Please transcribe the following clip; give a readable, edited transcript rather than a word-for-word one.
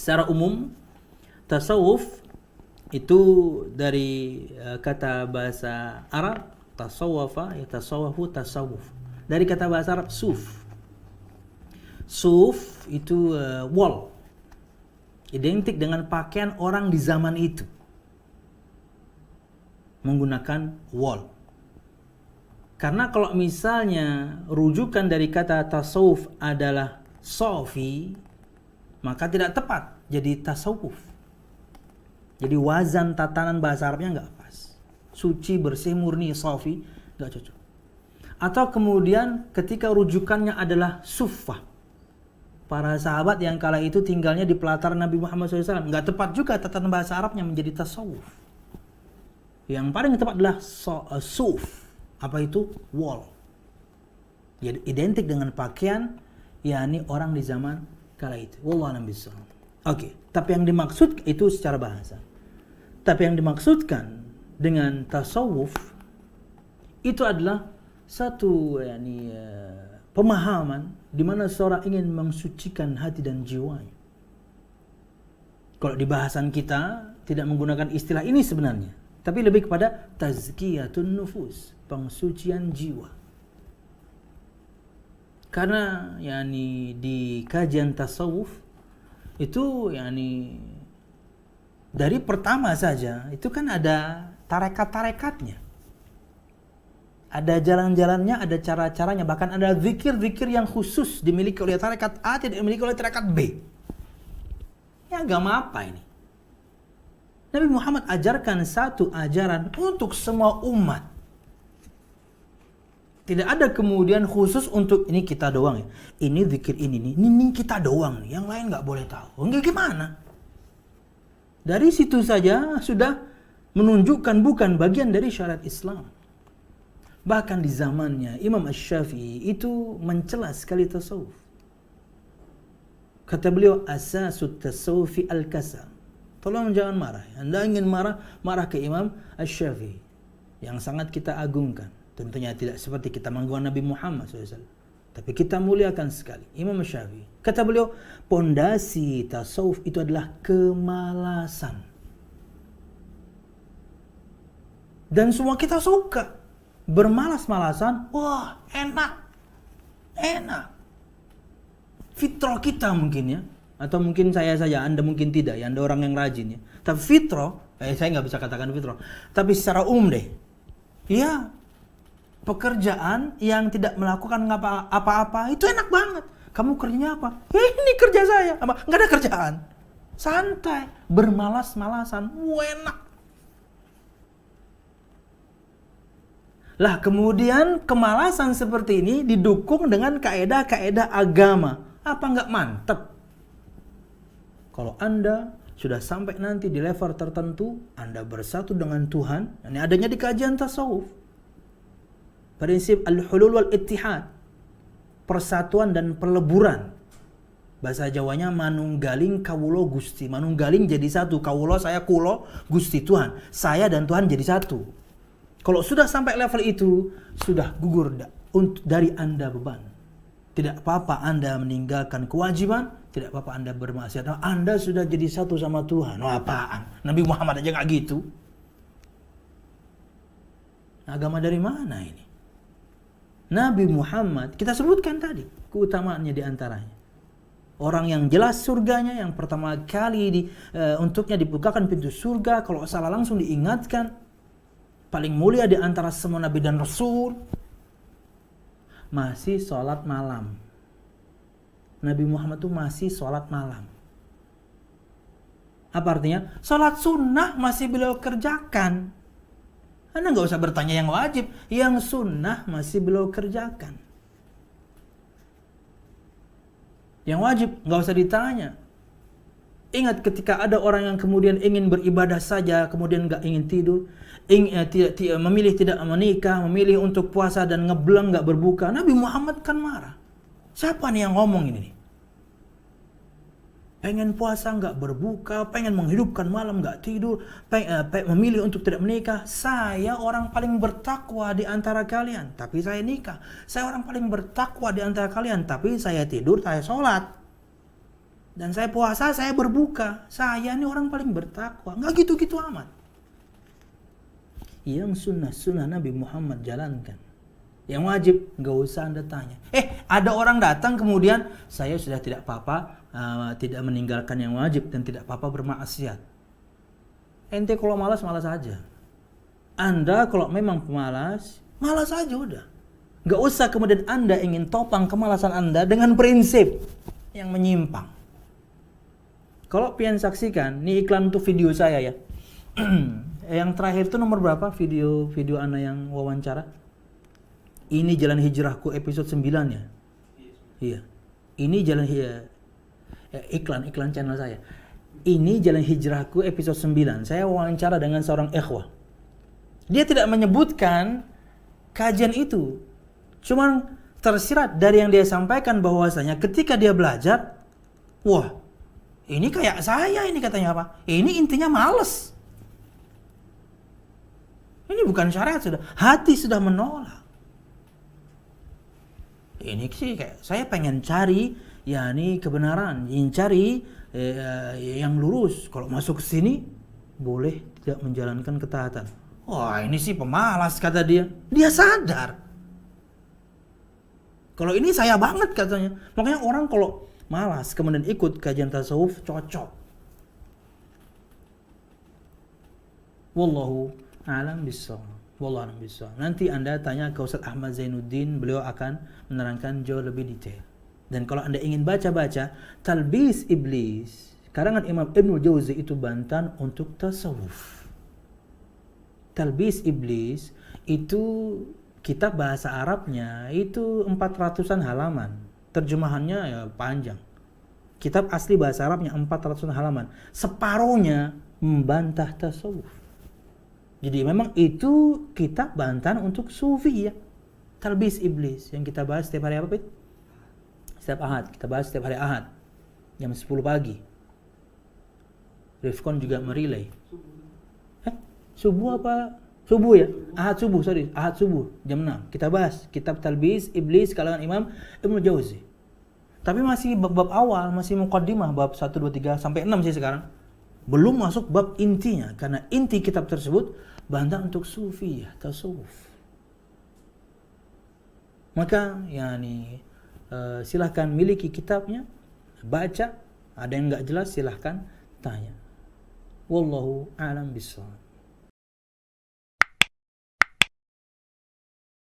Secara umum, tasawuf itu dari kata bahasa Arab tasawwafa, yatasawwafu, tasawuf. Dari kata bahasa Arab suf. Suf itu wol. Identik dengan pakaian orang di zaman itu. Menggunakan wol. Karena kalau misalnya rujukan dari kata tasawuf adalah sofi, maka tidak tepat jadi tasawuf. Jadi wazan tatanan bahasa Arabnya nggak pas. Suci, bersih, murni, sofi, nggak cocok. Atau kemudian ketika rujukannya adalah suffah, para sahabat yang kala itu tinggalnya di pelataran Nabi Muhammad SAW, nggak tepat juga tatanan bahasa Arabnya menjadi tasawuf. Yang paling tepat adalah suf. Apa itu? Wall. Jadi identik dengan pakaian, yakni orang di zaman kala itu. Wallahu a'lam bishawab. Oke, tapi yang dimaksud itu secara bahasa. Tapi yang dimaksudkan dengan tasawuf itu adalah satu pemahaman di mana seorang ingin mensucikan hati dan jiwanya. Kalau di bahasan kita tidak menggunakan istilah ini sebenarnya, tapi lebih kepada tazkiyatun nufus, pengsucian jiwa. Karena di kajian tasawuf itu dari pertama saja itu kan ada tarekat-tarekatnya. Ada jalan-jalannya, ada cara-caranya, bahkan ada zikir-zikir yang khusus dimiliki oleh tarekat A, tidak dimiliki oleh tarekat B. Ini agama apa ini? Nabi Muhammad ajarkan satu ajaran untuk semua umat. Tidak ada kemudian khusus untuk ini kita doang ya. Ini zikir ini kita doang nih. Yang lain nggak boleh tahu. Enggak, gimana? Dari situ saja sudah menunjukkan bukan bagian dari syariat Islam. Bahkan di zamannya Imam Asy-Syafi'i itu mencela sekali tasawuf. Kata beliau, asasut tasawufi al-kasal. Tolong jangan marah. Anda ingin marah ke Imam Asy-Syafi'i yang sangat kita agungkan. Tentunya tidak seperti kita mengagungkan Nabi Muhammad SAW. Tapi kita muliakan sekali Imam Syafi'i. Kata beliau, pondasi tasawuf itu adalah kemalasan. Dan semua kita suka bermalas-malasan. Wah, enak. Fitrah kita mungkin ya. Atau mungkin saya saja, Anda mungkin tidak ya. Anda orang yang rajin ya. Tapi fitrah, saya nggak bisa katakan fitrah. Tapi secara umum deh. Ya, pekerjaan yang tidak melakukan apa-apa itu enak banget. Kamu kerjanya apa? Ini kerja saya. Apa? Nggak ada kerjaan. Santai, bermalas-malasan, enak. Lah kemudian kemalasan seperti ini didukung dengan kaedah-kaedah agama. Apa nggak mantep? Kalau Anda sudah sampai nanti di level tertentu, Anda bersatu dengan Tuhan. Ini adanya di kajian tasawuf. Prinsip al-hulul wal-ittihad, persatuan dan peleburan. Bahasa Jawanya manunggaling kawulo Gusti. Manunggaling jadi satu. Kawulo saya kulo, Gusti Tuhan. Saya dan Tuhan jadi satu. Kalau sudah sampai level itu, sudah gugur dari Anda beban. Tidak apa-apa Anda meninggalkan kewajiban, tidak apa-apa Anda bermaksiat. Anda sudah jadi satu sama Tuhan. Apaan? Nabi Muhammad aja nggak gitu. Agama dari mana ini? Nabi Muhammad, kita sebutkan tadi keutamaannya di antaranya. Orang yang jelas surganya, yang pertama kali untuknya dibukakan pintu surga, kalau salah langsung diingatkan. Paling mulia di antara semua Nabi dan Rasul. Masih sholat malam. Nabi Muhammad itu masih sholat malam. Apa artinya? Sholat sunnah masih beliau kerjakan. Anda nggak usah bertanya yang wajib, yang sunnah masih beliau kerjakan. Yang wajib nggak usah ditanya. Ingat ketika ada orang yang kemudian ingin beribadah saja, kemudian nggak ingin tidur, memilih tidak menikah, memilih untuk puasa dan ngebleng nggak berbuka, Nabi Muhammad kan marah. Siapa nih yang ngomong ini? Pengen puasa nggak berbuka, pengen menghidupkan malam nggak tidur, memilih untuk tidak menikah. Saya orang paling bertakwa di antara kalian, tapi saya nikah. Saya orang paling bertakwa di antara kalian, tapi saya tidur, saya sholat. Dan saya puasa, saya berbuka. Saya ini orang paling bertakwa. Nggak gitu-gitu amat. Yang sunnah Nabi Muhammad jalankan. Yang wajib, nggak usah Anda tanya. Ada orang datang kemudian, saya sudah tidak apa-apa, tidak meninggalkan yang wajib dan tidak apa-apa bermaksiat. Ente kalau malas, malas aja. Anda kalau memang pemalas, malas aja udah. Nggak usah kemudian Anda ingin topang kemalasan Anda dengan prinsip yang menyimpang. Kalau pian saksikan, ini iklan untuk video saya ya. Yang terakhir itu nomor berapa video Anda yang wawancara? Ini Jalan Hijrahku episode 9 ya? Iya. Ini iklan channel saya. Ini Jalan Hijrahku episode 9. Saya wawancara dengan seorang ikhwah. Dia tidak menyebutkan kajian itu. Cuman tersirat dari yang dia sampaikan bahwasanya ketika dia belajar, wah, ini kayak saya ini katanya apa? Ini intinya males. Ini bukan syariat sudah. Hati sudah menolak. Ini sih kayak saya pengen cari ini kebenaran, ingin cari yang lurus. Kalau masuk ke sini boleh tidak menjalankan ketaatan. Wah, ini sih pemalas kata dia. Dia sadar. Kalau ini saya banget katanya. Makanya orang kalau malas kemudian ikut kajian tasawuf cocok. Wallahu a'lam bishawab. Nanti Anda tanya ke Ustaz Ahmad Zainuddin, beliau akan menerangkan jauh lebih detail. Dan kalau Anda ingin baca-baca Talbis Iblis karangan Imam Ibnul Jauzi itu bantahan untuk tasawuf. Talbis Iblis itu kitab bahasa Arabnya itu 400-an halaman. Terjemahannya ya panjang. Kitab asli bahasa Arabnya 400 halaman. Separuhnya membantah tasawuf. Jadi memang itu kitab bantahan untuk sufi ya. Talbis Iblis yang kita bahas setiap hari apa, Pit? Setiap Ahad. Kita bahas setiap hari Ahad. Jam 10 pagi. Rifkon juga merilai. Subuh apa? Subuh ya? Ahad subuh jam 6. Kita bahas kitab Talbis Iblis kalangan Imam Ibnu Jauzi. Tapi masih bab awal, masih muqaddimah bab 1 2 3 sampai 6 sih sekarang. Belum masuk bab intinya karena inti kitab tersebut bantahan untuk sufi ya, tasawuf. Maka silahkan miliki kitabnya, baca. Ada yang nggak jelas silahkan tanya. Wallahu a'lam bishawab.